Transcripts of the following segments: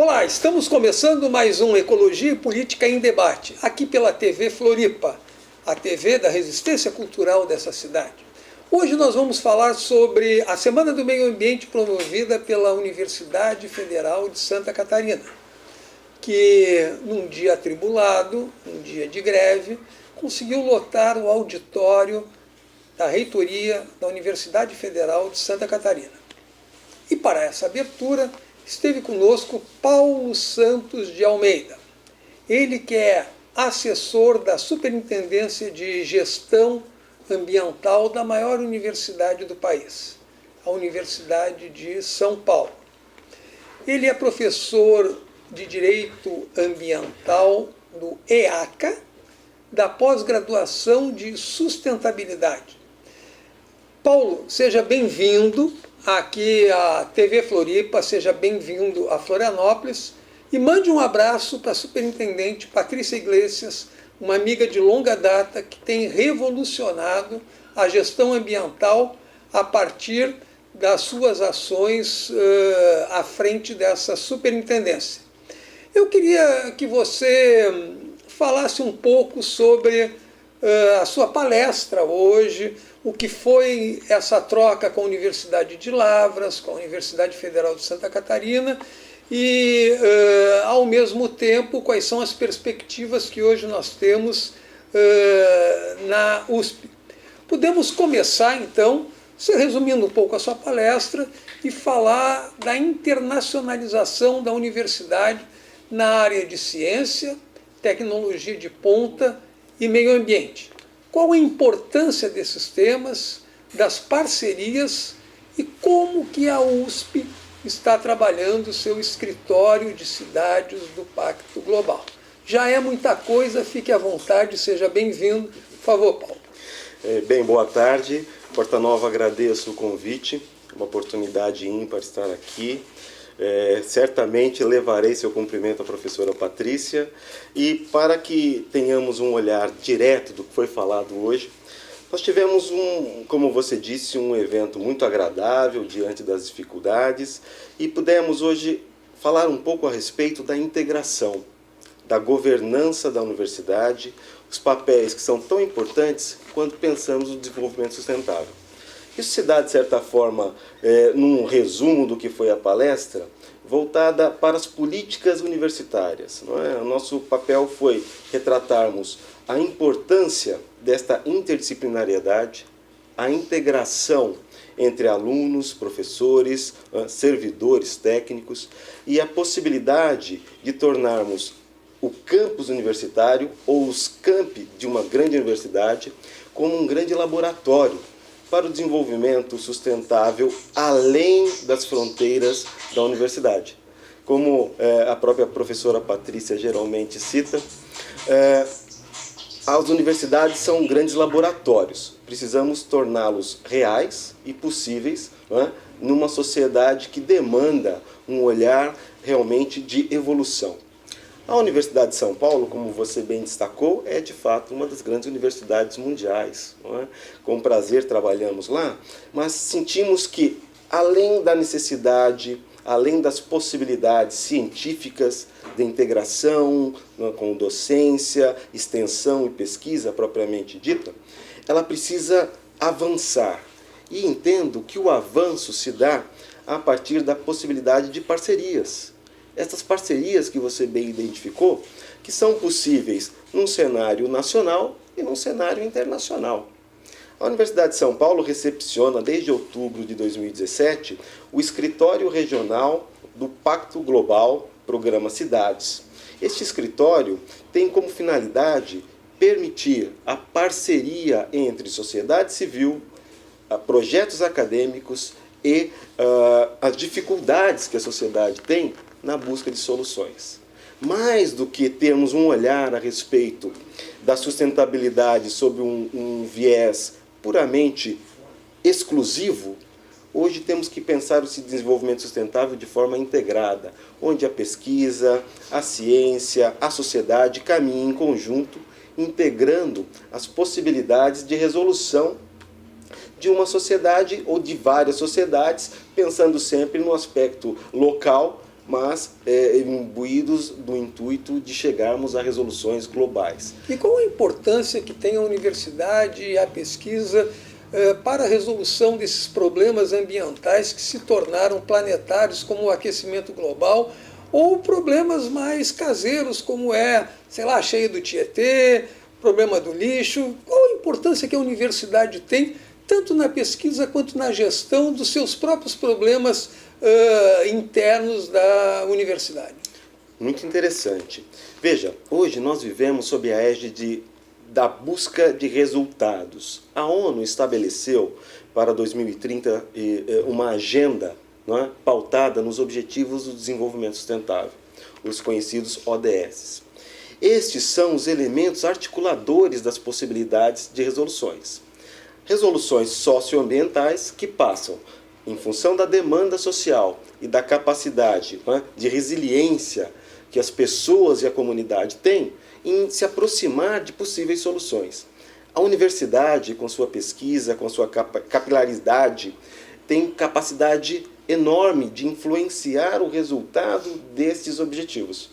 Olá, estamos começando mais um Ecologia e Política em Debate, aqui pela TV Floripa, a TV da resistência cultural dessa cidade. Hoje nós vamos falar sobre a Semana do Meio Ambiente promovida pela Universidade Federal de Santa Catarina, que num dia atribulado, num dia de greve, conseguiu lotar o auditório da reitoria da Universidade Federal de Santa Catarina. E para essa abertura esteve conosco Paulo Santos de Almeida. Ele que é assessor da Superintendência de Gestão Ambiental da maior universidade do país, a Universidade de São Paulo. Ele é professor de Direito Ambiental do EACA, da pós-graduação de Sustentabilidade. Paulo, seja bem-vindo aqui à TV Floripa, seja bem-vindo a Florianópolis e mande um abraço para a superintendente Patrícia Iglesias, uma amiga de longa data que tem revolucionado a gestão ambiental a partir das suas ações à frente dessa superintendência. Eu queria que você falasse um pouco sobre a sua palestra hoje, o que foi essa troca com a Universidade de Lavras, com a Universidade Federal de Santa Catarina e, ao mesmo tempo, quais são as perspectivas que hoje nós temos na USP. Podemos começar, então, você resumindo um pouco a sua palestra e falar da internacionalização da universidade na área de ciência, tecnologia de ponta e meio ambiente. Qual a importância desses temas, das parcerias e como que a USP está trabalhando o seu escritório de cidades do Pacto Global. Já é muita coisa, fique à vontade, seja bem-vindo. Por favor, Paulo. Bem, boa tarde. Porta Nova, agradeço o convite, uma oportunidade ímpar estar aqui. Certamente levarei seu cumprimento à professora Patrícia e para que tenhamos um olhar direto do que foi falado hoje, nós tivemos como você disse, um evento muito agradável diante das dificuldades e pudemos hoje falar um pouco a respeito da integração, da governança da universidade, os papéis que são tão importantes quando pensamos no desenvolvimento sustentável. Isso se dá, de certa forma, num resumo do que foi a palestra, voltada para as políticas universitárias. Não é? O nosso papel foi retratarmos a importância desta interdisciplinariedade, a integração entre alunos, professores, servidores técnicos e a possibilidade de tornarmos o campus universitário ou os campi de uma grande universidade como um grande laboratório para o desenvolvimento sustentável além das fronteiras da universidade. Como a própria professora Patrícia geralmente cita, as universidades são grandes laboratórios. Precisamos torná-los reais e possíveis, numa sociedade que demanda um olhar realmente de evolução. A Universidade de São Paulo, como você bem destacou, é de fato uma das grandes universidades mundiais. Não é? Com prazer trabalhamos lá, mas sentimos que, além da necessidade, além das possibilidades científicas de integração com docência, extensão e pesquisa propriamente dita, ela precisa avançar. E entendo que o avanço se dá a partir da possibilidade de parcerias. Essas parcerias que você bem identificou, que são possíveis num cenário nacional e num cenário internacional. A Universidade de São Paulo recepciona, desde outubro de 2017, o escritório regional do Pacto Global, Programa Cidades. Este escritório tem como finalidade permitir a parceria entre sociedade civil, projetos acadêmicos e as dificuldades que a sociedade tem na busca de soluções. Mais do que termos um olhar a respeito da sustentabilidade sob um viés puramente exclusivo, hoje temos que pensar esse desenvolvimento sustentável de forma integrada, onde a pesquisa, a ciência, a sociedade caminhem em conjunto, integrando as possibilidades de resolução de uma sociedade ou de várias sociedades, pensando sempre no aspecto local, mas imbuídos do intuito de chegarmos a resoluções globais. E qual a importância que tem a universidade e a pesquisa para a resolução desses problemas ambientais que se tornaram planetários, como o aquecimento global, ou problemas mais caseiros, como sei lá, a cheia do Tietê, problema do lixo? Qual a importância que a universidade tem, tanto na pesquisa quanto na gestão dos seus próprios problemas internos da universidade? Muito interessante. Veja, hoje nós vivemos sob a égide da busca de resultados. A ONU estabeleceu para 2030 uma agenda, não é, pautada nos Objetivos do Desenvolvimento Sustentável, os conhecidos ODS. Estes são os elementos articuladores das possibilidades de resoluções. Resoluções socioambientais que passam, em função da demanda social e da capacidade, não é, de resiliência que as pessoas e a comunidade têm, em se aproximar de possíveis soluções. A universidade, com sua pesquisa, com sua capilaridade, tem capacidade enorme de influenciar o resultado destes objetivos.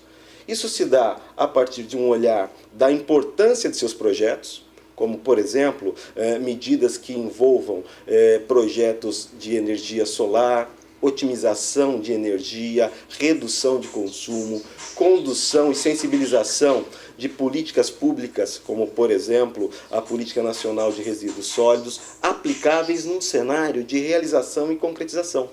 Isso se dá a partir de um olhar da importância de seus projetos, como, por exemplo, medidas que envolvam projetos de energia solar, otimização de energia, redução de consumo, condução e sensibilização de políticas públicas, como, por exemplo, a Política Nacional de Resíduos Sólidos, aplicáveis num cenário de realização e concretização.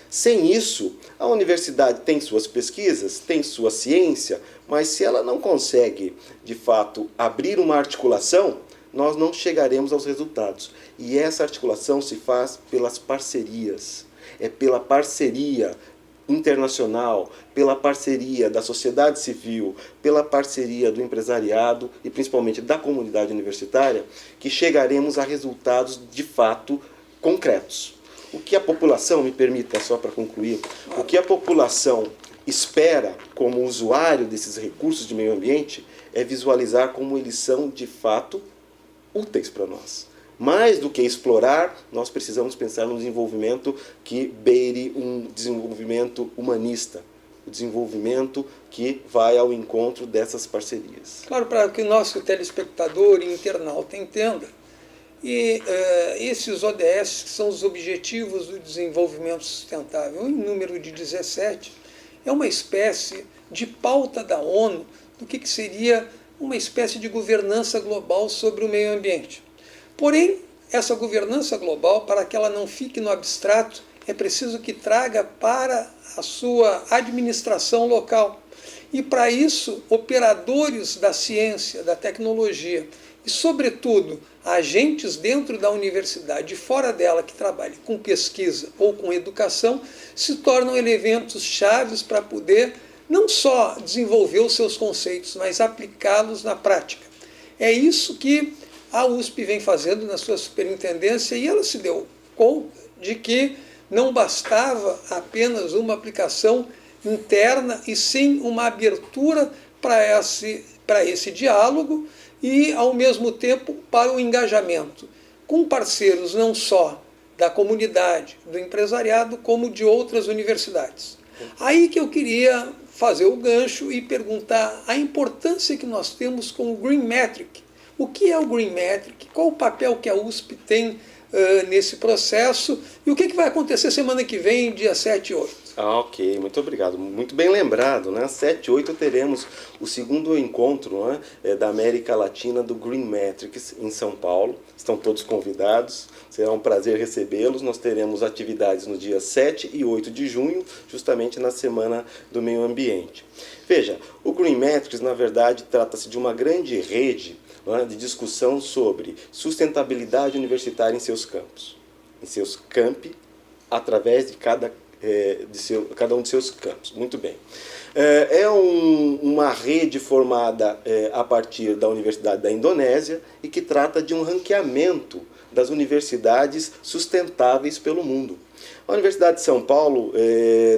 Sem isso, a universidade tem suas pesquisas, tem sua ciência, mas se ela não consegue, de fato, abrir uma articulação, nós não chegaremos aos resultados. E essa articulação se faz pelas parcerias. É pela parceria internacional, pela parceria da sociedade civil, pela parceria do empresariado e principalmente da comunidade universitária que chegaremos a resultados de fato concretos. O que a população, me permita só para concluir, o que a população espera como usuário desses recursos de meio ambiente é visualizar como eles são de fato úteis para nós. Mais do que explorar, nós precisamos pensar num desenvolvimento que beire um desenvolvimento humanista, o desenvolvimento que vai ao encontro dessas parcerias. Claro, para que o nosso telespectador e internauta entenda, esses ODS, que são os Objetivos do Desenvolvimento Sustentável, em número de 17, é uma espécie de pauta da ONU do que seria uma espécie de governança global sobre o meio ambiente. Porém, essa governança global, para que ela não fique no abstrato, é preciso que traga para a sua administração local. E, para isso, operadores da ciência, da tecnologia e, sobretudo, agentes dentro da universidade e fora dela que trabalhem com pesquisa ou com educação, se tornam elementos chaves para poder não só desenvolver os seus conceitos, mas aplicá-los na prática. É isso que a USP vem fazendo na sua superintendência e ela se deu conta de que não bastava apenas uma aplicação interna e sim uma abertura para esse diálogo e, ao mesmo tempo, para o engajamento com parceiros não só da comunidade, do empresariado, como de outras universidades. Aí que eu queria fazer o gancho e perguntar a importância que nós temos com o Green Metric. O que é o Green Metric? Qual o papel que a USP tem nesse processo? E o que vai acontecer semana que vem, dia 7 e 8? Ok, muito obrigado. Muito bem lembrado, né? 7 e 8 teremos o segundo encontro, né, da América Latina do Green Metrics em São Paulo. Estão todos convidados, será um prazer recebê-los. Nós teremos atividades no dia 7 e 8 de junho, justamente na Semana do Meio Ambiente. Veja, o Green Metrics, na verdade, trata-se de uma grande rede de discussão sobre sustentabilidade universitária em seus campos, em seus campi, através de cada um de seus campos. Muito bem. É uma rede formada a partir da Universidade da Indonésia e que trata de um ranqueamento das universidades sustentáveis pelo mundo. A Universidade de São Paulo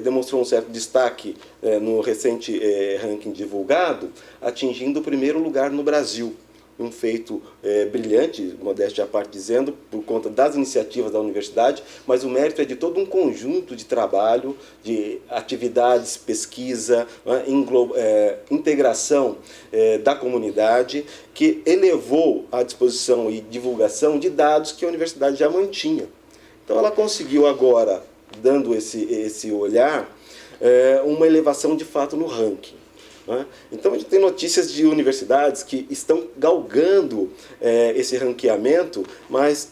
demonstrou um certo destaque no recente ranking divulgado, atingindo o primeiro lugar no Brasil. um feito brilhante, modéstia à parte dizendo, por conta das iniciativas da universidade, mas o mérito é de todo um conjunto de trabalho, de atividades, pesquisa, integração da comunidade, que elevou a disposição e divulgação de dados que a universidade já mantinha. Então ela conseguiu agora, dando esse olhar, uma elevação de fato no ranking. Então a gente tem notícias de universidades que estão galgando esse ranqueamento, mas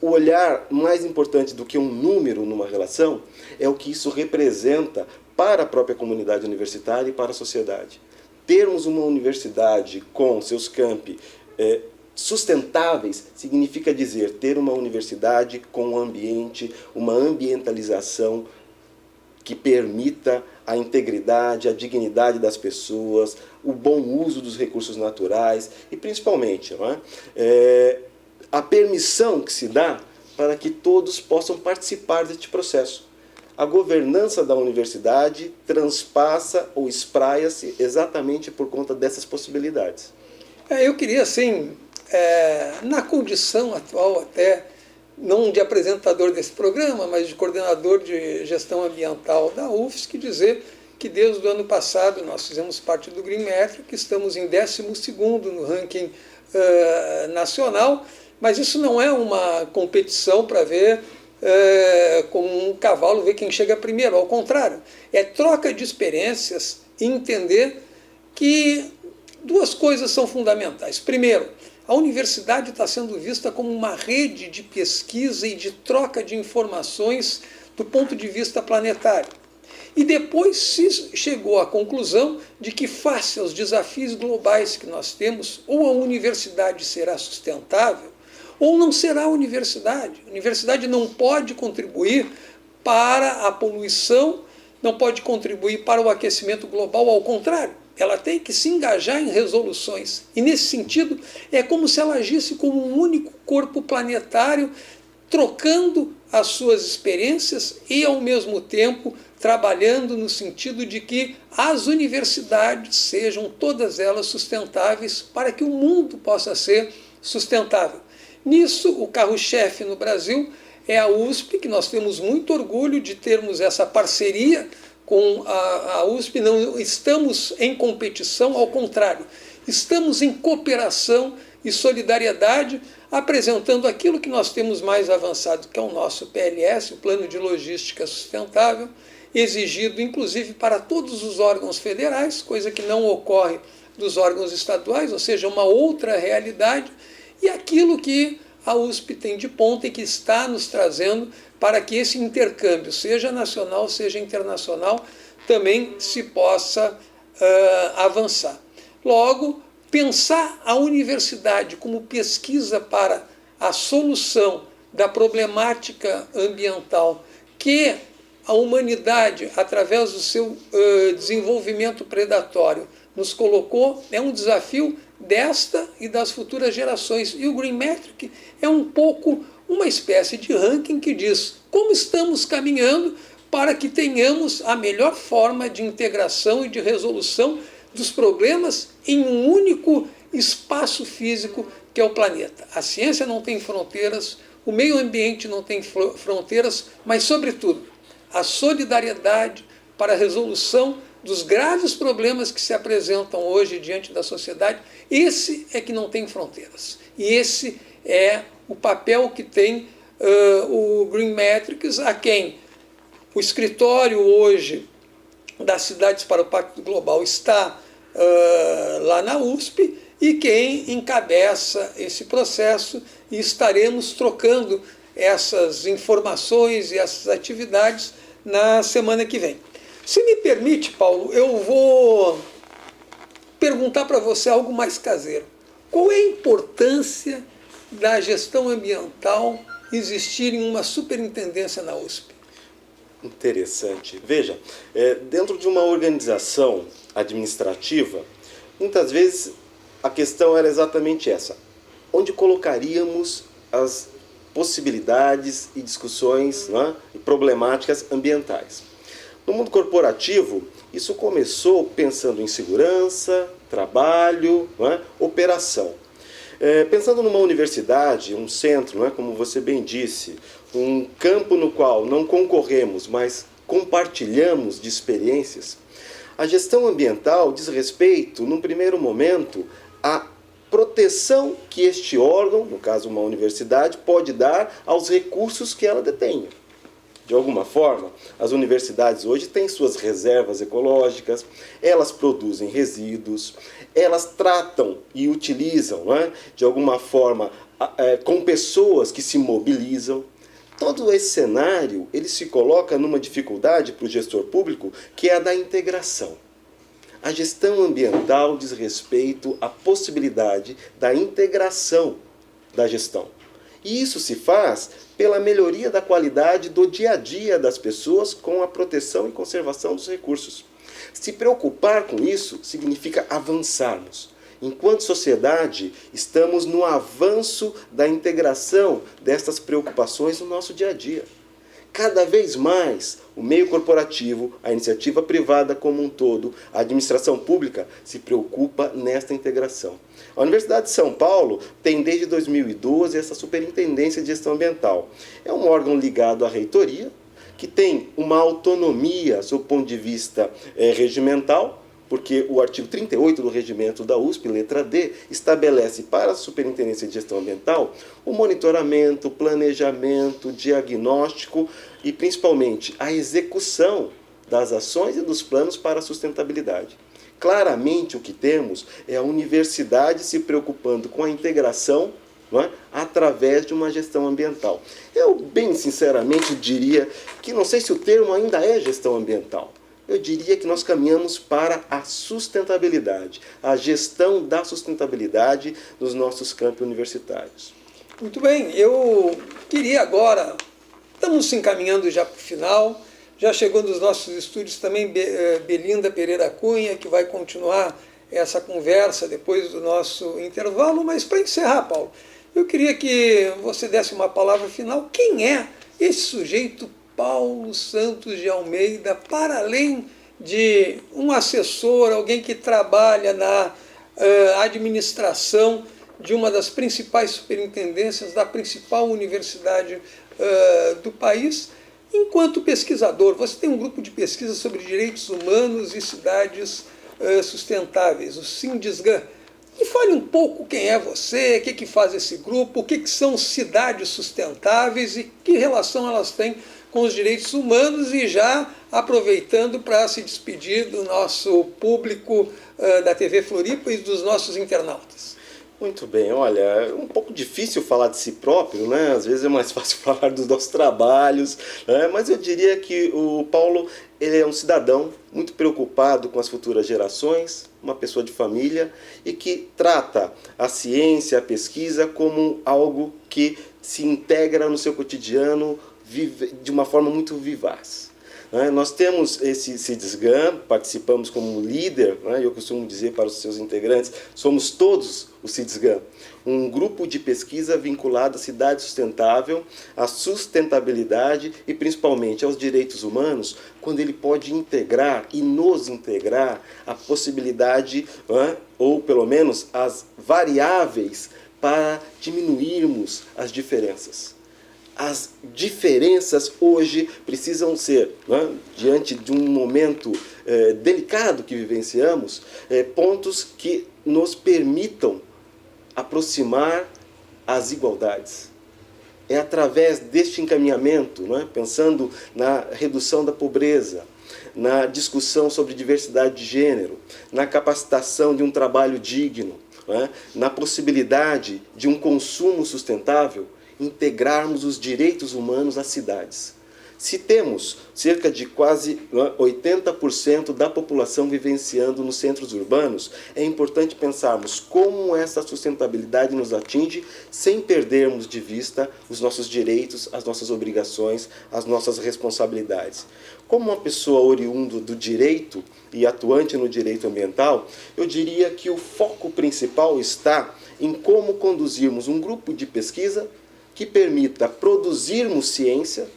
o olhar mais importante do que um número numa relação é o que isso representa para a própria comunidade universitária e para a sociedade. Termos uma universidade com seus campi sustentáveis significa dizer ter uma universidade com um ambiente, uma ambientalização que permita a integridade, a dignidade das pessoas, o bom uso dos recursos naturais e, principalmente, a permissão que se dá para que todos possam participar deste processo. A governança da universidade transpassa ou espraia-se exatamente por conta dessas possibilidades. Eu queria, assim, na condição atual até, não de apresentador desse programa, mas de coordenador de gestão ambiental da UFSC, dizer que desde o ano passado nós fizemos parte do Green Metric, estamos em 12º no ranking nacional, mas isso não é uma competição para ver como um cavalo ver quem chega primeiro, ao contrário, é troca de experiências e entender que duas coisas são fundamentais. Primeiro, a universidade está sendo vista como uma rede de pesquisa e de troca de informações do ponto de vista planetário. E depois se chegou à conclusão de que, face aos desafios globais que nós temos, ou a universidade será sustentável, ou não será a universidade. A universidade não pode contribuir para a poluição, não pode contribuir para o aquecimento global, ao contrário. Ela tem que se engajar em resoluções. E, nesse sentido, é como se ela agisse como um único corpo planetário, trocando as suas experiências e, ao mesmo tempo, trabalhando no sentido de que as universidades sejam todas elas sustentáveis para que o mundo possa ser sustentável. Nisso, o carro-chefe no Brasil é a USP, que nós temos muito orgulho de termos essa parceria com a USP. Não estamos em competição, ao contrário, estamos em cooperação e solidariedade, apresentando aquilo que nós temos mais avançado, que é o nosso PLS, o Plano de Logística Sustentável, exigido inclusive para todos os órgãos federais, coisa que não ocorre dos órgãos estaduais, ou seja, uma outra realidade, e aquilo que a USP tem de ponta e que está nos trazendo para que esse intercâmbio, seja nacional, seja internacional, também se possa avançar. Logo, pensar a universidade como pesquisa para a solução da problemática ambiental que a humanidade, através do seu desenvolvimento predatório, nos colocou, é um desafio desta e das futuras gerações. E o Green Metric é um pouco uma espécie de ranking que diz como estamos caminhando para que tenhamos a melhor forma de integração e de resolução dos problemas em um único espaço físico que é o planeta. A ciência não tem fronteiras, o meio ambiente não tem fronteiras, mas, sobretudo, a solidariedade para a resolução dos graves problemas que se apresentam hoje diante da sociedade, esse é que não tem fronteiras. E esse é o papel que tem o Green Metrics, a quem o escritório hoje das Cidades para o Pacto Global está lá na USP, e quem encabeça esse processo, e estaremos trocando essas informações e essas atividades na semana que vem. Se me permite, Paulo, eu vou perguntar para você algo mais caseiro. Qual é a importância da gestão ambiental existir em uma superintendência na USP? Interessante. Veja, dentro de uma organização administrativa, muitas vezes a questão era exatamente essa. Onde colocaríamos as possibilidades e discussões, né, e problemáticas ambientais? No mundo corporativo, isso começou pensando em segurança, trabalho, né, operação. Pensando numa universidade, um centro, né, como você bem disse, um campo no qual não concorremos, mas compartilhamos de experiências, a gestão ambiental diz respeito, num primeiro momento, à proteção que este órgão, no caso uma universidade, pode dar aos recursos que ela detém. De alguma forma, as universidades hoje têm suas reservas ecológicas, elas produzem resíduos, elas tratam e utilizam, né, de alguma forma, com pessoas que se mobilizam. Todo esse cenário ele se coloca numa dificuldade para o gestor público, que é a da integração. A gestão ambiental diz respeito à possibilidade da integração da gestão. E isso se faz pela melhoria da qualidade do dia a dia das pessoas com a proteção e conservação dos recursos. Se preocupar com isso significa avançarmos. Enquanto sociedade, estamos no avanço da integração destas preocupações no nosso dia a dia. Cada vez mais, o meio corporativo, a iniciativa privada como um todo, a administração pública se preocupa nesta integração. A Universidade de São Paulo tem desde 2012 essa Superintendência de Gestão Ambiental. É um órgão ligado à reitoria, que tem uma autonomia sob o ponto de vista regimental, porque o artigo 38 do regimento da USP, letra D, estabelece para a Superintendência de Gestão Ambiental o monitoramento, planejamento, diagnóstico e, principalmente, a execução das ações e dos planos para a sustentabilidade. Claramente, o que temos é a universidade se preocupando com a integração, não é, através de uma gestão ambiental. Eu, bem sinceramente, diria que não sei se o termo ainda é gestão ambiental. Eu diria que nós caminhamos para a sustentabilidade, a gestão da sustentabilidade dos nossos campos universitários. Muito bem, eu queria agora, estamos se encaminhando já para o final, já chegou nos nossos estúdios também Belinda Pereira Cunha, que vai continuar essa conversa depois do nosso intervalo, mas para encerrar, Paulo, eu queria que você desse uma palavra final. Quem é esse sujeito Paulo Santos de Almeida, para além de um assessor, alguém que trabalha na administração de uma das principais superintendências da principal universidade do país? Enquanto pesquisador, você tem um grupo de pesquisa sobre direitos humanos e cidades sustentáveis, o Sindisgan. Me fale um pouco quem é você, o que faz esse grupo, o que são cidades sustentáveis e que relação elas têm com os direitos humanos, e já aproveitando para se despedir do nosso público da TV Floripa e dos nossos internautas. Muito bem, olha, é um pouco difícil falar de si próprio, né? Às vezes é mais fácil falar dos nossos trabalhos, né? Mas eu diria que o Paulo ele é um cidadão muito preocupado com as futuras gerações, uma pessoa de família e que trata a ciência, a pesquisa como algo que se integra no seu cotidiano de uma forma muito vivaz. Nós temos esse Sindisgan, participamos como líder, eu costumo dizer para os seus integrantes, somos todos o Sindisgan, um grupo de pesquisa vinculado à cidade sustentável, à sustentabilidade e principalmente aos direitos humanos, quando ele pode integrar e nos integrar a possibilidade, ou pelo menos as variáveis para diminuirmos as diferenças. As diferenças hoje precisam ser, diante de um momento delicado que vivenciamos, pontos que nos permitam aproximar as igualdades. É através deste encaminhamento, pensando na redução da pobreza, na discussão sobre diversidade de gênero, na capacitação de um trabalho digno, na possibilidade de um consumo sustentável, integrarmos os direitos humanos às cidades. Se temos cerca de quase 80% da população vivenciando nos centros urbanos, é importante pensarmos como essa sustentabilidade nos atinge sem perdermos de vista os nossos direitos, as nossas obrigações, as nossas responsabilidades. Como uma pessoa oriunda do direito e atuante no direito ambiental, eu diria que o foco principal está em como conduzirmos um grupo de pesquisa que permita produzirmos ciência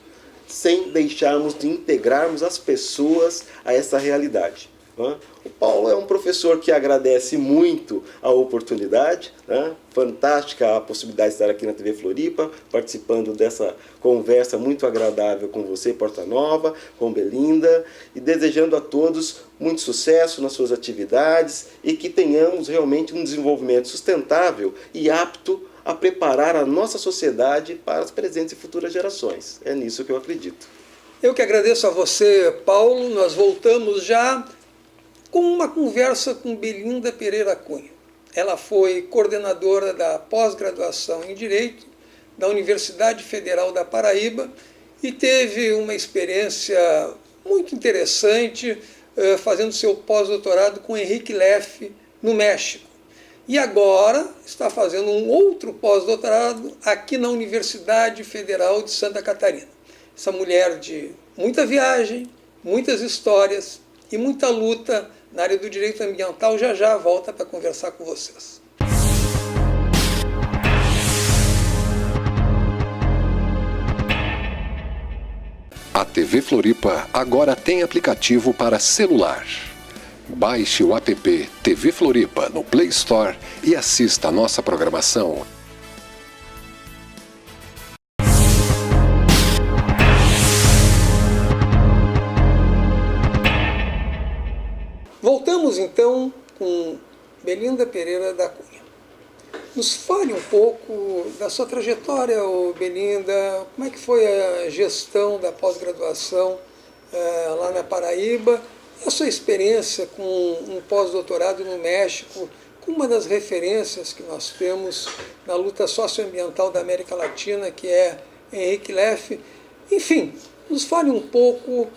sem deixarmos de integrarmos as pessoas a essa realidade. né? O Paulo é um professor que agradece muito a oportunidade, né? Fantástica a possibilidade de estar aqui na TV Floripa, participando dessa conversa muito agradável com você, Porta Nova, com Belinda, e desejando a todos muito sucesso nas suas atividades e que tenhamos realmente um desenvolvimento sustentável e apto a preparar a nossa sociedade para as presentes e futuras gerações. É nisso que eu acredito. Eu que agradeço a você, Paulo. Nós voltamos já com uma conversa com Belinda Pereira Cunha. Ela foi coordenadora da pós-graduação em Direito da Universidade Federal da Paraíba e teve uma experiência muito interessante fazendo seu pós-doutorado com Henrique Leff no México. E agora está fazendo um outro pós-doutorado aqui na Universidade Federal de Santa Catarina. Essa mulher de muita viagem, muitas histórias e muita luta na área do direito ambiental já volta para conversar com vocês. A TV Floripa agora tem aplicativo para celular. Baixe o app TV Floripa no Play Store e assista a nossa programação. Voltamos então com Belinda Pereira da Cunha. Nos fale um pouco da sua trajetória, Belinda, como é que foi a gestão da pós-graduação lá na Paraíba, a sua experiência com um pós-doutorado no México, com uma das referências que nós temos na luta socioambiental da América Latina, que é Henrique Leff. Enfim, nos fale um pouco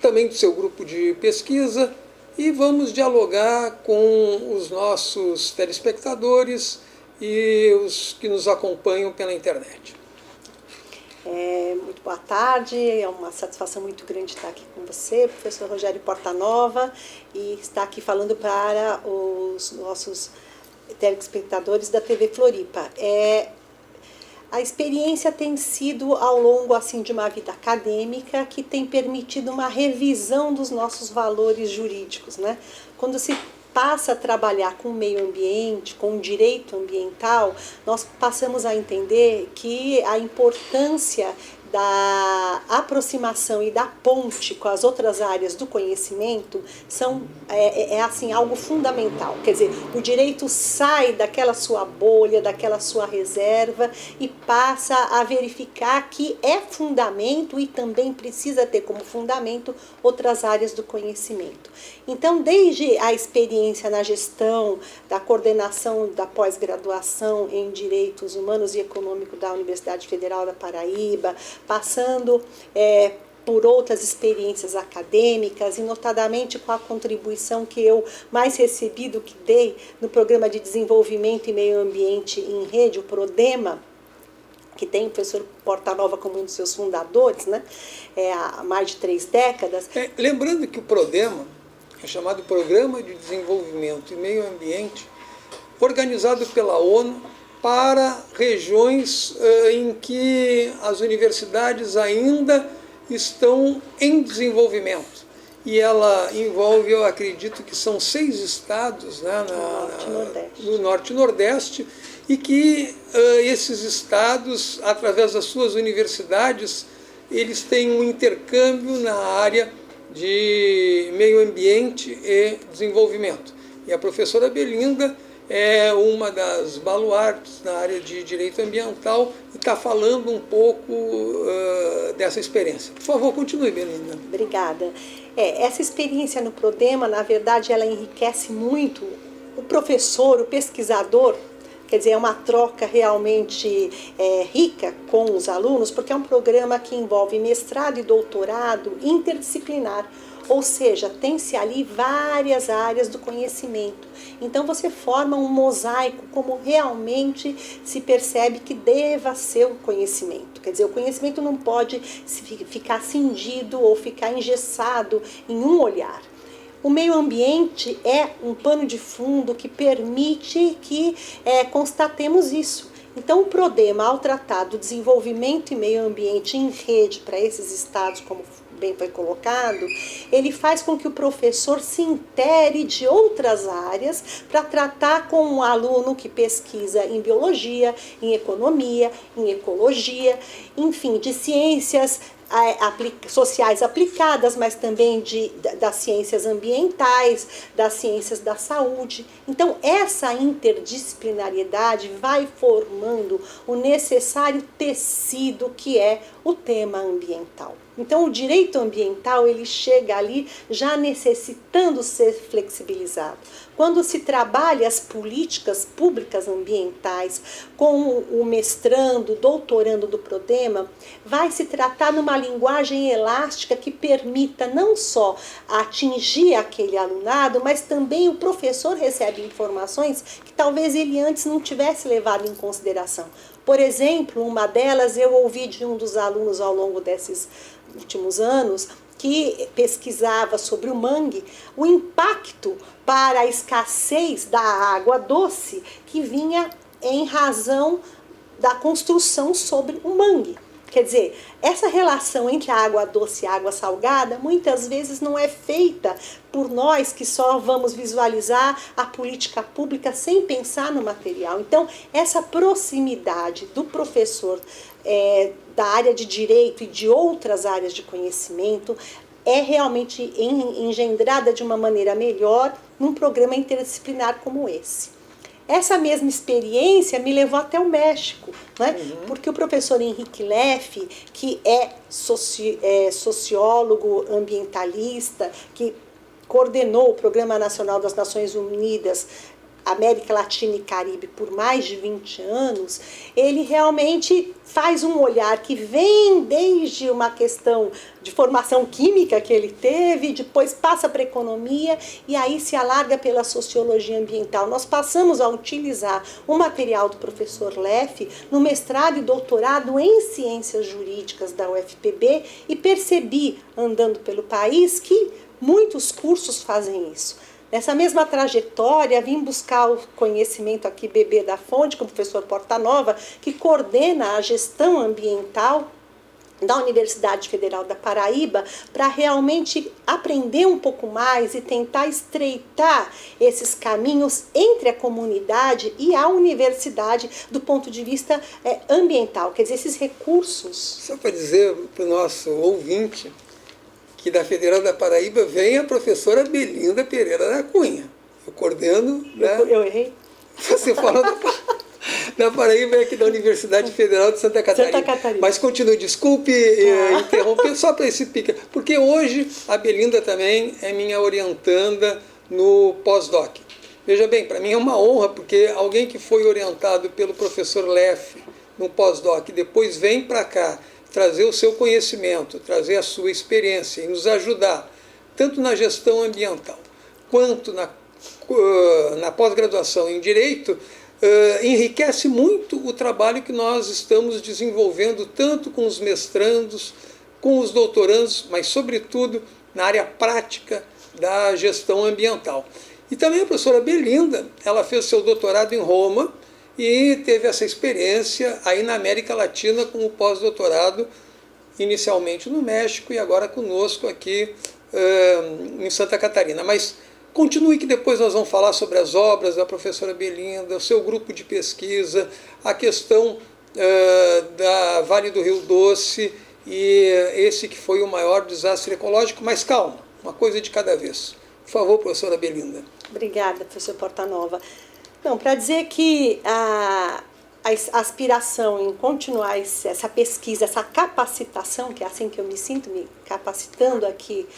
também do seu grupo de pesquisa e vamos dialogar com os nossos telespectadores e os que nos acompanham pela internet. Muito boa tarde, é uma satisfação muito grande estar aqui com você, professor Rogério Porta Nova, e estar aqui falando para os nossos telespectadores da TV Floripa. A experiência tem sido ao longo de uma vida acadêmica que tem permitido uma revisão dos nossos valores jurídicos, né? Quando se passa a trabalhar com o meio ambiente, com o direito ambiental, nós passamos a entender que a importância da aproximação e da ponte com as outras áreas do conhecimento algo fundamental. Quer dizer, o direito sai daquela sua bolha, daquela sua reserva e passa a verificar que é fundamento e também precisa ter como fundamento outras áreas do conhecimento. Então, desde a experiência na gestão da coordenação da pós-graduação em Direitos Humanos e Econômico da Universidade Federal da Paraíba, passando por outras experiências acadêmicas, e notadamente com a contribuição que eu mais recebi do que dei no Programa de Desenvolvimento e Meio Ambiente em Rede, o PRODEMA, que tem o professor Porta Nova como um dos seus fundadores, né? Há mais de 3 décadas. Lembrando que o PRODEMA é chamado Programa de Desenvolvimento e Meio Ambiente, organizado pela ONU para regiões em que as universidades ainda estão em desenvolvimento. E ela envolve, eu acredito que são 6 estados, né, no Norte e Nordeste, e que esses estados, através das suas universidades, eles têm um intercâmbio na área de meio ambiente e desenvolvimento. E a professora Belinda é uma das baluartes na área de direito ambiental e está falando um pouco dessa experiência. Por favor, continue, Belinda. Obrigada. Essa experiência no PRODEMA, na verdade, ela enriquece muito o professor, o pesquisador. Quer dizer, é uma troca realmente rica com os alunos, porque é um programa que envolve mestrado e doutorado interdisciplinar, ou seja, tem-se ali várias áreas do conhecimento. Então você forma um mosaico como realmente se percebe que deva ser o conhecimento. Quer dizer, o conhecimento não pode ficar cindido ou ficar engessado em um olhar. O meio ambiente é um pano de fundo que permite que constatemos isso. Então, o PRODEMA, ao tratar do desenvolvimento e meio ambiente em rede para esses estados como bem foi colocado, ele faz com que o professor se intere de outras áreas para tratar com um aluno que pesquisa em biologia, em economia, em ecologia, enfim, de ciências sociais aplicadas, mas também das ciências ambientais, das ciências da saúde. Então, essa interdisciplinariedade vai formando o necessário tecido que é o tema ambiental. Então, o direito ambiental, ele chega ali já necessitando ser flexibilizado. Quando se trabalha as políticas públicas ambientais com o mestrando, doutorando do Prodema, vai se tratar numa linguagem elástica que permita não só atingir aquele alunado, mas também o professor recebe informações que talvez ele antes não tivesse levado em consideração. Por exemplo, uma delas eu ouvi de um dos alunos ao longo desses últimos anos, que pesquisava sobre o mangue, o impacto para a escassez da água doce que vinha em razão da construção sobre o mangue. Quer dizer, essa relação entre a água doce e a água salgada muitas vezes não é feita por nós que só vamos visualizar a política pública sem pensar no material. Então, essa proximidade do professor da área de direito e de outras áreas de conhecimento é realmente engendrada de uma maneira melhor num programa interdisciplinar como esse. Essa mesma experiência me levou até o México, né? Porque o professor Henrique Leff, que é sociólogo ambientalista, que coordenou o Programa Nacional das Nações Unidas América Latina e Caribe por mais de 20 anos, ele realmente faz um olhar que vem desde uma questão de formação química que ele teve, depois passa para a economia e aí se alarga pela sociologia ambiental. Nós passamos a utilizar o material do professor Leff no mestrado e doutorado em ciências jurídicas da UFPB e percebi, andando pelo país, que muitos cursos fazem isso. Nessa mesma trajetória, vim buscar o conhecimento aqui, beber da fonte, com o professor Portanova, que coordena a gestão ambiental da Universidade Federal da Paraíba, para realmente aprender um pouco mais e tentar estreitar esses caminhos entre a comunidade e a universidade do ponto de vista ambiental. Quer dizer, esses recursos... Só para dizer para o nosso ouvinte que da Federal da Paraíba vem a professora Belinda Pereira da Cunha. Eu coordeno... Né? Eu errei? Você falou da Paraíba, é aqui da Universidade Federal de Santa Catarina. Santa Catarina. Mas continue, desculpe interromper só para esse pique, porque hoje a Belinda também é minha orientanda no pós-doc. Veja bem, para mim é uma honra, porque alguém que foi orientado pelo professor Leff no pós-doc, depois vem para cá, trazer o seu conhecimento, trazer a sua experiência e nos ajudar, tanto na gestão ambiental, quanto na pós-graduação em Direito, enriquece muito o trabalho que nós estamos desenvolvendo, tanto com os mestrandos, com os doutorandos, mas, sobretudo, na área prática da gestão ambiental. E também a professora Belinda, ela fez seu doutorado em Roma, e teve essa experiência aí na América Latina com o pós-doutorado, inicialmente no México e agora conosco aqui em Santa Catarina. Mas continue que depois nós vamos falar sobre as obras da professora Belinda, o seu grupo de pesquisa, a questão da Vale do Rio Doce e esse que foi o maior desastre ecológico. Mas calma, uma coisa de cada vez. Por favor, professora Belinda. Obrigada, professor Portanova. Não, para dizer que a aspiração em continuar essa pesquisa, essa capacitação, que é assim que eu me sinto, me capacitando aqui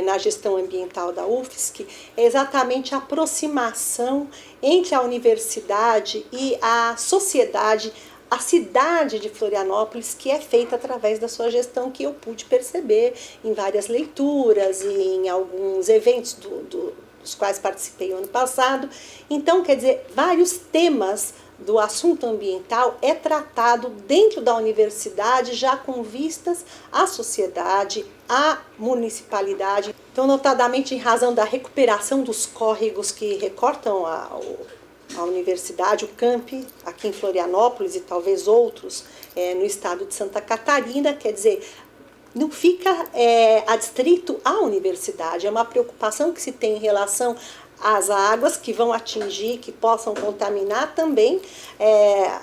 na gestão ambiental da UFSC, é exatamente a aproximação entre a universidade e a sociedade, a cidade de Florianópolis, que é feita através da sua gestão, que eu pude perceber em várias leituras e em alguns eventos dos quais participei ano passado. Então, quer dizer, vários temas do assunto ambiental é tratado dentro da universidade, já com vistas à sociedade, à municipalidade. Então, notadamente em razão da recuperação dos córregos que recortam a universidade, o campi, aqui em Florianópolis e talvez outros no estado de Santa Catarina, quer dizer, não fica adstrito à universidade, é uma preocupação que se tem em relação às águas que vão atingir, que possam contaminar também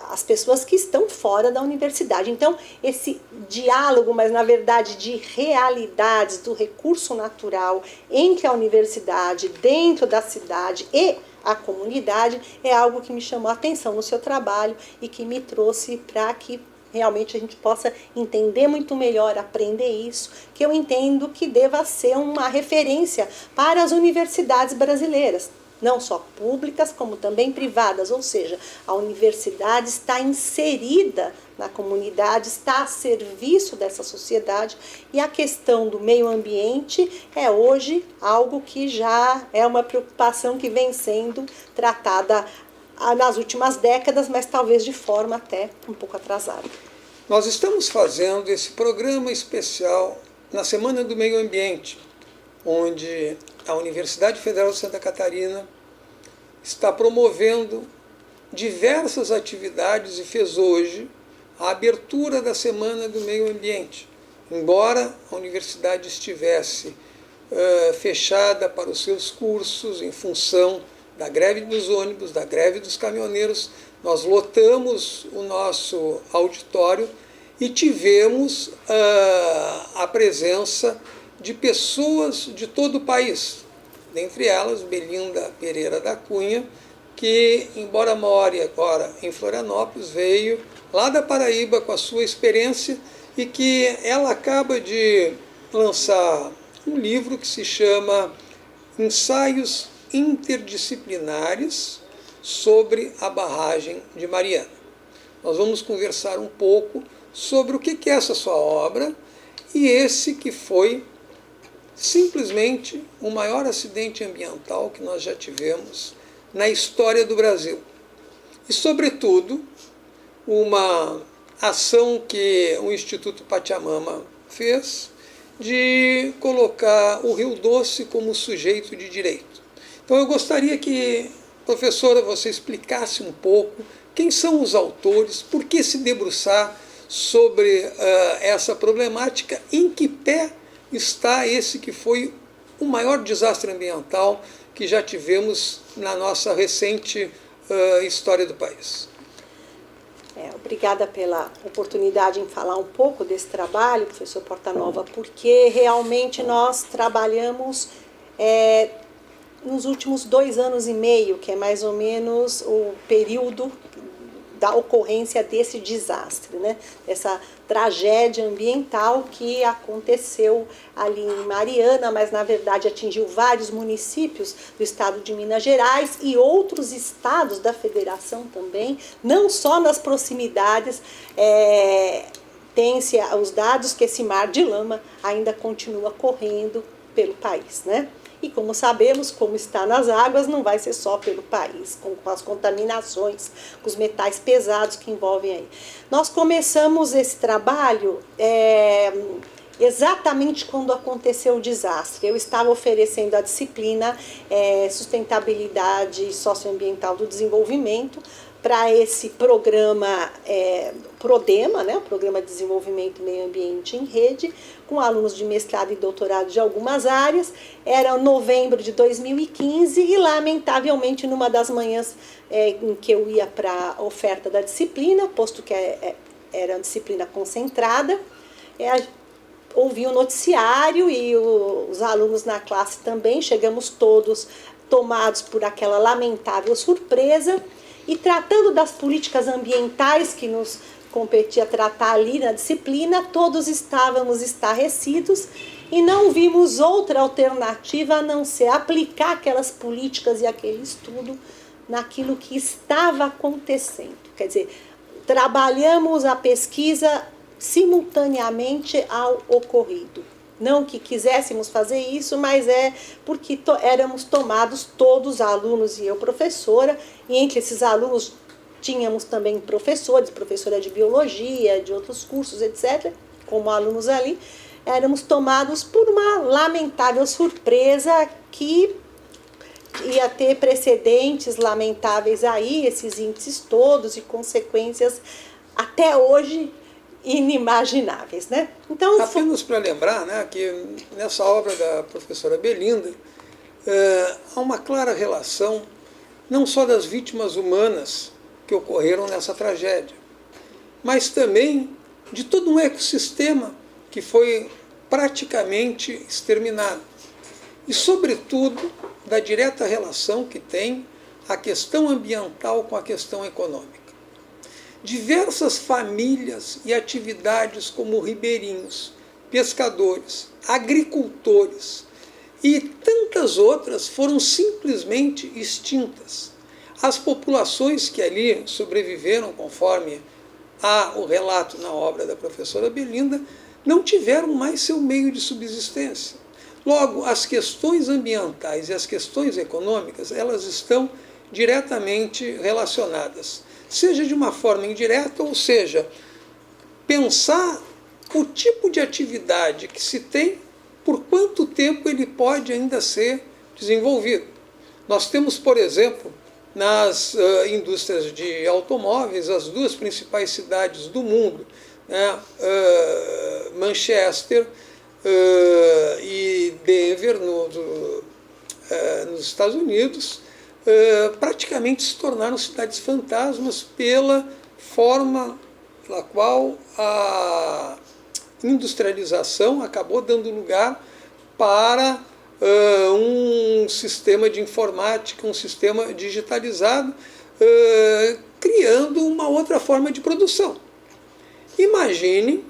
as pessoas que estão fora da universidade. Então, esse diálogo, mas na verdade de realidades do recurso natural entre a universidade, dentro da cidade e a comunidade, é algo que me chamou a atenção no seu trabalho e que me trouxe para que realmente a gente possa entender muito melhor, aprender isso, que eu entendo que deva ser uma referência para as universidades brasileiras, não só públicas, como também privadas, ou seja, a universidade está inserida na comunidade, está a serviço dessa sociedade, e a questão do meio ambiente é hoje algo que já é uma preocupação que vem sendo tratada nas últimas décadas, mas talvez de forma até um pouco atrasada. Nós estamos fazendo esse programa especial na Semana do Meio Ambiente, onde a Universidade Federal de Santa Catarina está promovendo diversas atividades e fez hoje a abertura da Semana do Meio Ambiente. Embora a universidade estivesse fechada para os seus cursos em função da greve dos ônibus, da greve dos caminhoneiros, nós lotamos o nosso auditório e tivemos a presença de pessoas de todo o país, dentre elas Belinda Pereira da Cunha, que, embora more agora em Florianópolis, veio lá da Paraíba com a sua experiência e que ela acaba de lançar um livro que se chama Ensaios Interdisciplinares sobre a barragem de Mariana. Nós vamos conversar um pouco sobre o que é essa sua obra e esse que foi simplesmente o maior acidente ambiental que nós já tivemos na história do Brasil. E, sobretudo, uma ação que o Instituto Pachamama fez de colocar o Rio Doce como sujeito de direito. Então eu gostaria que, professora, você explicasse um pouco quem são os autores, por que se debruçar sobre essa problemática, em que pé está esse que foi o maior desastre ambiental que já tivemos na nossa recente história do país. Obrigada pela oportunidade em falar um pouco desse trabalho, professor Portanova, porque realmente nós trabalhamos nos últimos 2 anos e meio, que é mais ou menos o período da ocorrência desse desastre, né? Essa tragédia ambiental que aconteceu ali em Mariana, mas na verdade atingiu vários municípios do estado de Minas Gerais e outros estados da federação também, não só nas proximidades. Tem-se os dados que esse mar de lama ainda continua correndo pelo país, né? E como sabemos, como está nas águas, não vai ser só pelo país, com as contaminações, com os metais pesados que envolvem aí. Nós começamos esse trabalho exatamente quando aconteceu o desastre. Eu estava oferecendo a disciplina Sustentabilidade Socioambiental do Desenvolvimento para esse programa PRODEMA, né, o Programa de Desenvolvimento e Meio Ambiente em Rede, com alunos de mestrado e doutorado de algumas áreas. Era novembro de 2015 e, lamentavelmente, numa das manhãs em que eu ia para a oferta da disciplina, posto que era uma disciplina concentrada, ouvi o noticiário e os alunos na classe também, chegamos todos tomados por aquela lamentável surpresa. E tratando das políticas ambientais que nos competia tratar ali na disciplina, todos estávamos estarrecidos e não vimos outra alternativa a não ser aplicar aquelas políticas e aquele estudo naquilo que estava acontecendo. Quer dizer, trabalhamos a pesquisa simultaneamente ao ocorrido. Não que quiséssemos fazer isso, mas porque éramos tomados todos, alunos e eu, professora, e entre esses alunos tínhamos também professora de biologia, de outros cursos, etc., como alunos ali, éramos tomados por uma lamentável surpresa que ia ter precedentes lamentáveis aí, esses índices todos e consequências até hoje inimagináveis, né? Então, apenas para lembrar, né, que nessa obra da professora Belinda há uma clara relação não só das vítimas humanas que ocorreram nessa tragédia, mas também de todo um ecossistema que foi praticamente exterminado. E, sobretudo, da direta relação que tem a questão ambiental com a questão econômica. Diversas famílias e atividades como ribeirinhos, pescadores, agricultores e tantas outras foram simplesmente extintas. As populações que ali sobreviveram, conforme há o relato na obra da professora Belinda, não tiveram mais seu meio de subsistência. Logo, as questões ambientais e as questões econômicas, elas estão diretamente relacionadas, seja de uma forma indireta, ou seja, pensar o tipo de atividade que se tem, por quanto tempo ele pode ainda ser desenvolvido. Nós temos, por exemplo, nas indústrias de automóveis, as duas principais cidades do mundo, né, Manchester e Denver, nos Estados Unidos, praticamente se tornaram cidades fantasmas pela forma pela qual a industrialização acabou dando lugar para um sistema de informática, um sistema digitalizado, criando uma outra forma de produção. Imagine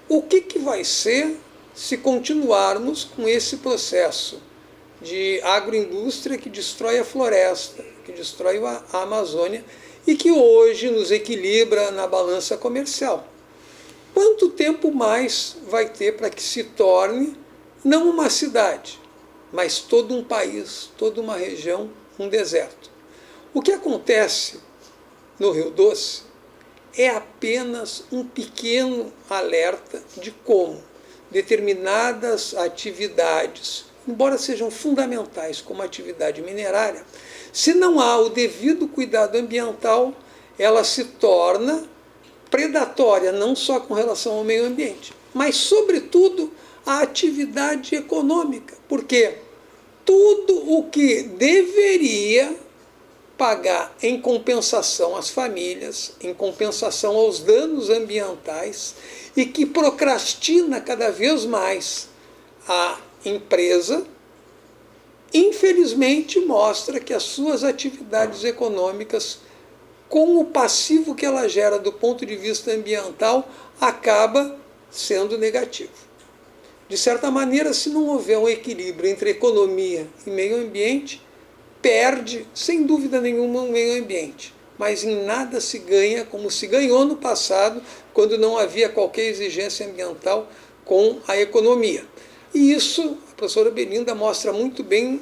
o que vai ser se continuarmos com esse processo de agroindústria que destrói a floresta, que destrói a Amazônia e que hoje nos equilibra na balança comercial. Quanto tempo mais vai ter para que se torne não uma cidade, mas todo um país, toda uma região, um deserto? O que acontece no Rio Doce é apenas um pequeno alerta de como determinadas atividades, embora sejam fundamentais como a atividade minerária, se não há o devido cuidado ambiental, ela se torna predatória, não só com relação ao meio ambiente, mas, sobretudo, à atividade econômica, porque tudo o que deveria pagar em compensação às famílias, em compensação aos danos ambientais, e que procrastina cada vez mais a empresa, infelizmente mostra que as suas atividades econômicas, com o passivo que ela gera do ponto de vista ambiental, acaba sendo negativo. De certa maneira, se não houver um equilíbrio entre economia e meio ambiente, perde, sem dúvida nenhuma, o meio ambiente. Mas em nada se ganha como se ganhou no passado, quando não havia qualquer exigência ambiental com a economia. E isso a professora Belinda mostra muito bem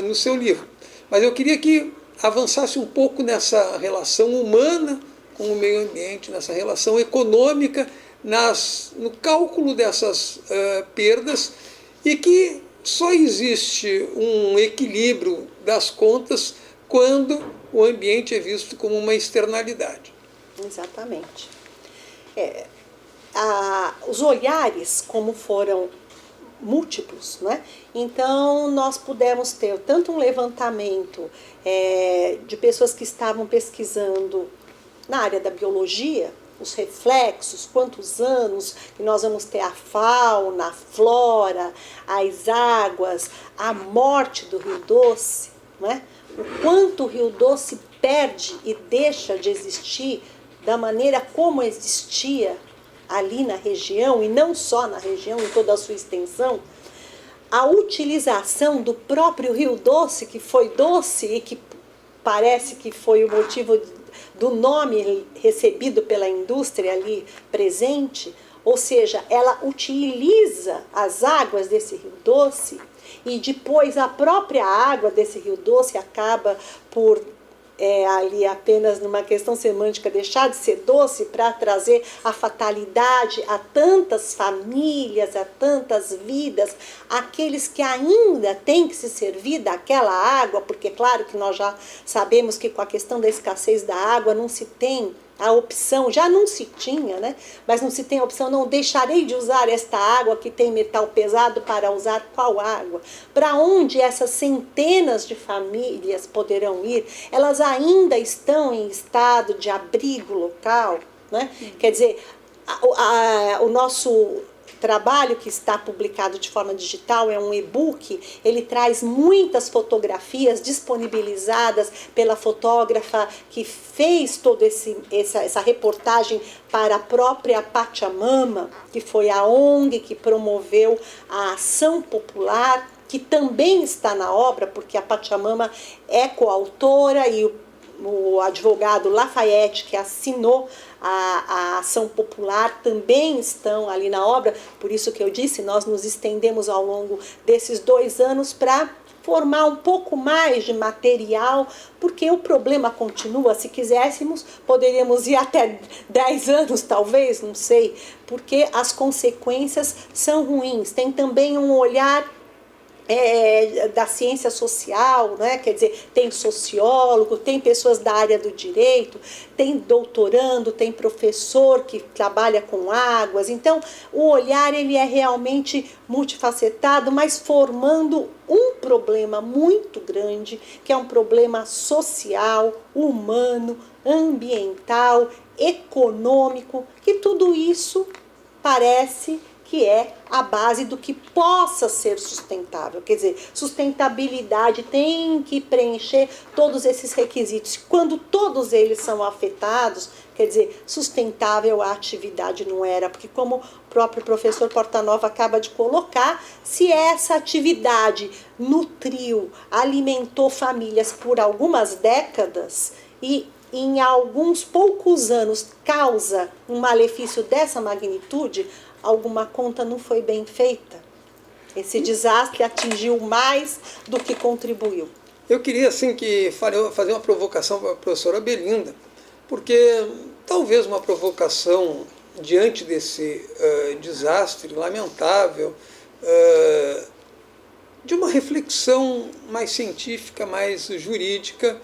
no seu livro. Mas eu queria que avançasse um pouco nessa relação humana com o meio ambiente, nessa relação econômica, no cálculo dessas perdas, e que só existe um equilíbrio das contas quando o ambiente é visto como uma externalidade. Exatamente. Os olhares, como foram múltiplos, né? Então nós pudemos ter tanto um levantamento de pessoas que estavam pesquisando na área da biologia, os reflexos, quantos anos que nós vamos ter a fauna, a flora, as águas, a morte do Rio Doce, né? O quanto o Rio Doce perde e deixa de existir da maneira como existia ali na região, e não só na região, em toda a sua extensão. A utilização do próprio Rio Doce, que foi doce e que parece que foi o motivo do nome recebido pela indústria ali presente, ou seja, ela utiliza as águas desse Rio Doce e depois a própria água desse Rio Doce acaba por ali apenas numa questão semântica deixar de ser doce para trazer a fatalidade a tantas famílias, a tantas vidas, aqueles que ainda têm que se servir daquela água, porque claro que nós já sabemos que com a questão da escassez da água não se tem a opção, já não se tinha, né? Mas não se tem a opção, não deixarei de usar esta água que tem metal pesado para usar qual água? Para onde essas centenas de famílias poderão ir? Elas ainda estão em estado de abrigo local, né? Quer dizer, o nosso trabalho, que está publicado de forma digital, é um e-book. Ele traz muitas fotografias disponibilizadas pela fotógrafa que fez toda essa reportagem para a própria Pachamama, que foi a ONG que promoveu a ação popular, que também está na obra, porque a Pachamama é coautora, e o advogado Lafayette, que assinou a ação popular, também estão ali na obra. Por isso que eu disse, nós nos estendemos ao longo desses 2 anos para formar um pouco mais de material, porque o problema continua. Se quiséssemos, poderíamos ir até 10 anos, talvez, não sei, porque as consequências são ruins. Tem também um olhar da ciência social, né? Quer dizer, tem sociólogo, tem pessoas da área do direito, tem doutorando, tem professor que trabalha com águas. Então, o olhar ele é realmente multifacetado, mas formando um problema muito grande, que é um problema social, humano, ambiental, econômico, que tudo isso parece que é a base do que possa ser sustentável. Quer dizer, sustentabilidade tem que preencher todos esses requisitos. Quando todos eles são afetados, quer dizer, sustentável a atividade não era, porque como o próprio professor Portanova acaba de colocar, se essa atividade nutriu, alimentou famílias por algumas décadas e em alguns poucos anos causa um malefício dessa magnitude, alguma conta não foi bem feita. Esse desastre atingiu mais do que contribuiu. Eu queria assim fazer uma provocação para a professora Belinda, porque talvez uma provocação diante desse desastre lamentável, de uma reflexão mais científica, mais jurídica,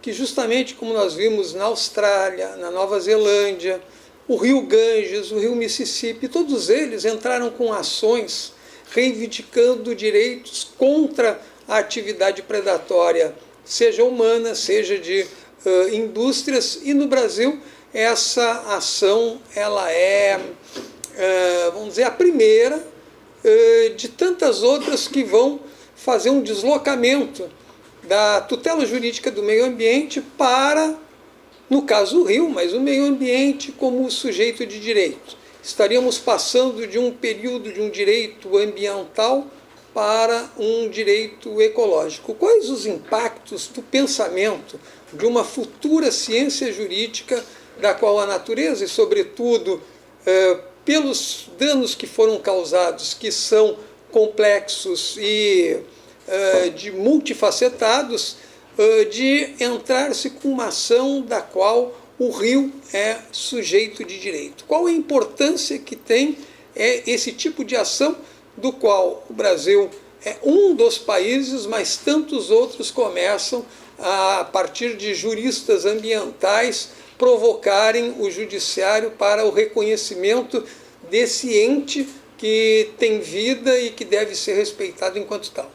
que justamente como nós vimos na Austrália, na Nova Zelândia, o rio Ganges, o rio Mississippi, todos eles entraram com ações reivindicando direitos contra a atividade predatória, seja humana, seja de indústrias. E no Brasil essa ação ela é, vamos dizer, a primeira de tantas outras que vão fazer um deslocamento da tutela jurídica do meio ambiente para, no caso o rio, mas o meio ambiente como sujeito de direito. Estaríamos passando de um período de um direito ambiental para um direito ecológico. Quais os impactos do pensamento de uma futura ciência jurídica da qual a natureza, e sobretudo pelos danos que foram causados, que são complexos e de multifacetados, de entrar-se com uma ação da qual o rio é sujeito de direito? Qual a importância que tem esse tipo de ação, do qual o Brasil é um dos países, mas tantos outros começam, a partir de juristas ambientais, provocarem o judiciário para o reconhecimento desse ente que tem vida e que deve ser respeitado enquanto tal?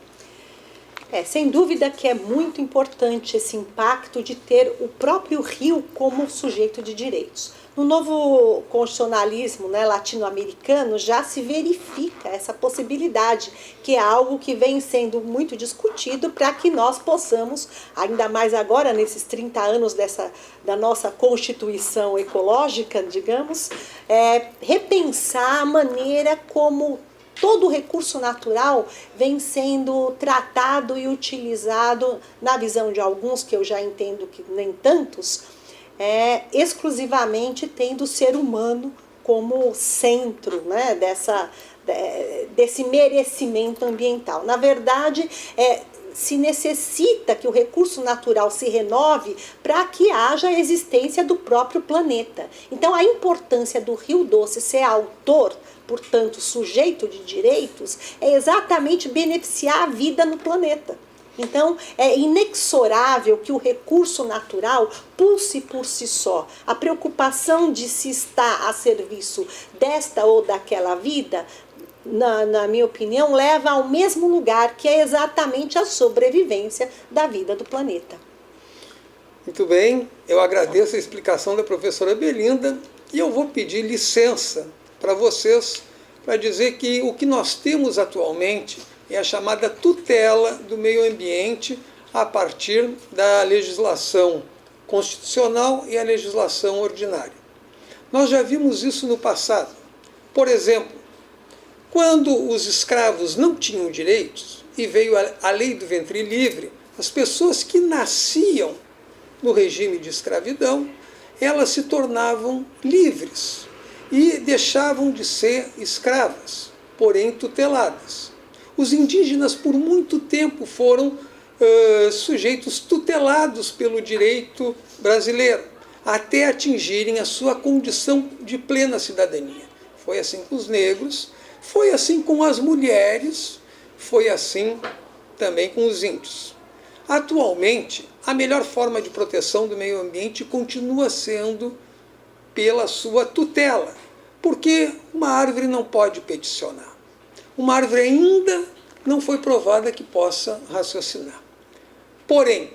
Sem dúvida que é muito importante esse impacto de ter o próprio rio como sujeito de direitos. No novo constitucionalismo, né, latino-americano já se verifica essa possibilidade, que é algo que vem sendo muito discutido para que nós possamos, ainda mais agora, nesses 30 anos da nossa Constituição ecológica, digamos, repensar a maneira como todo o recurso natural vem sendo tratado e utilizado, na visão de alguns, que eu já entendo que nem tantos, exclusivamente tendo o ser humano como centro, né, desse merecimento ambiental. Na verdade, se necessita que o recurso natural se renove para que haja a existência do próprio planeta. Então, a importância do Rio Doce ser autor, portanto, sujeito de direitos, é exatamente beneficiar a vida no planeta. Então, é inexorável que o recurso natural pulse por si só. A preocupação de se estar a serviço desta ou daquela vida, na minha opinião, leva ao mesmo lugar, que é exatamente a sobrevivência da vida do planeta. Muito bem, eu agradeço a explicação da professora Belinda e eu vou pedir licença para vocês para dizer que o que nós temos atualmente é a chamada tutela do meio ambiente a partir da legislação constitucional e a legislação ordinária. Nós já vimos isso no passado. Por exemplo, quando os escravos não tinham direitos e veio a lei do ventre livre, as pessoas que nasciam no regime de escravidão, elas se tornavam livres e deixavam de ser escravas, porém tuteladas. Os indígenas, por muito tempo, foram sujeitos tutelados pelo direito brasileiro, até atingirem a sua condição de plena cidadania. Foi assim com os negros, foi assim com as mulheres, foi assim também com os índios. Atualmente, a melhor forma de proteção do meio ambiente continua sendo pela sua tutela, porque uma árvore não pode peticionar. Uma árvore ainda não foi provada que possa raciocinar. Porém,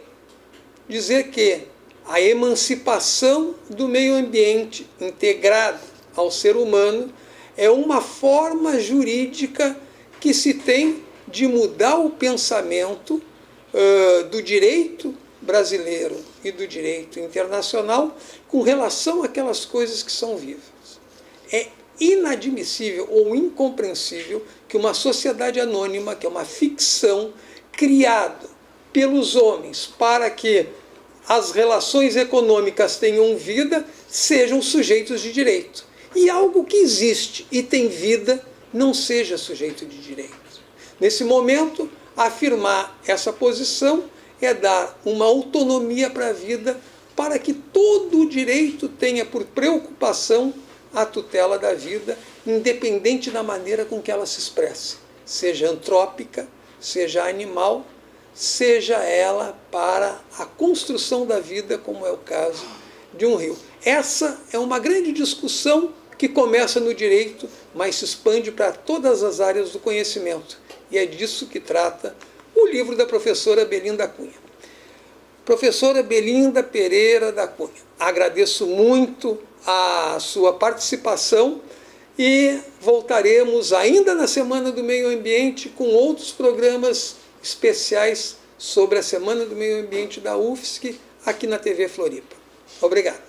dizer que a emancipação do meio ambiente integrada ao ser humano é uma forma jurídica que se tem de mudar o pensamento do direito brasileiro e do direito internacional com relação àquelas coisas que são vivas. É inadmissível ou incompreensível que uma sociedade anônima, que é uma ficção criada pelos homens para que as relações econômicas tenham vida, sejam sujeitos de direito. E algo que existe e tem vida não seja sujeito de direito. Nesse momento, afirmar essa posição é dar uma autonomia para a vida para que todo o direito tenha por preocupação a tutela da vida, independente da maneira com que ela se expresse, seja antrópica, seja animal, seja ela para a construção da vida, como é o caso de um rio. Essa é uma grande discussão que começa no direito, mas se expande para todas as áreas do conhecimento. E é disso que trata o livro da professora Belinda Cunha. Professora Belinda Pereira da Cunha, agradeço muito a sua participação e voltaremos ainda na Semana do Meio Ambiente com outros programas especiais sobre a Semana do Meio Ambiente da UFSC aqui na TV Floripa. Obrigado.